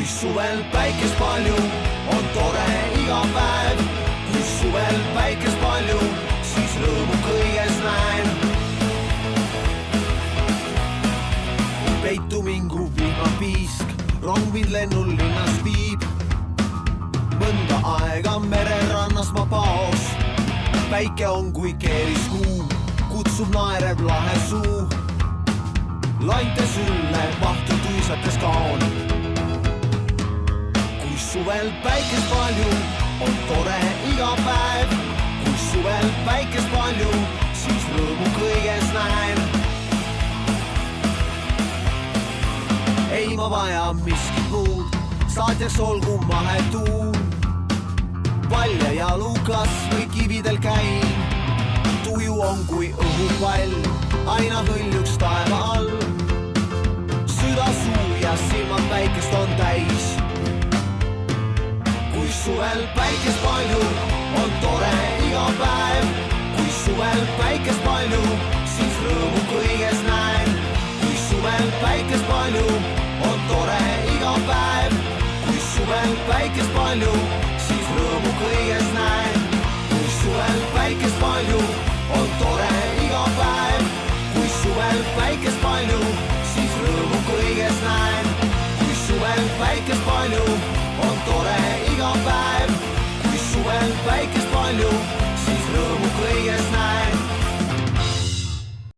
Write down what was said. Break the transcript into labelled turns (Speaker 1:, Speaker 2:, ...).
Speaker 1: suvel päikest palju, on tore iga päev. Kui suvel päikest palju, siis rõõmu kõiges näen. Peitu mingu vihmapiisk, rong mind lennul linnas viib. Mõnda aega mererannas ma paos, päike on kui keeriskuu, kutsub naerev lahe suu. Lainte sülle vahtu tuisates kaon. Kui suvel päikest palju, on tore iga päev. Kui suvel päikest palju, siis rõõmu kõiges näen. Ei ma vaja miskit muud, saatjaks olgu mahetuul. Palja jalu kas või kividel käin. Tuju on kui õhupall, aina hõljuks taeva all. Süda suu ja silmad päikest on täis. Kui suvel päikest palju, on tore iga päev. Kui suvel päikest palju, siis rõõmu kõiges näen. Kui suvel päikest palju, on tore iga päev. Kui suvel päikest palju, siis rõõmu kõiges näen. Kui suvel päikest palju, on tore iga päev. Kui suvel päikest palju,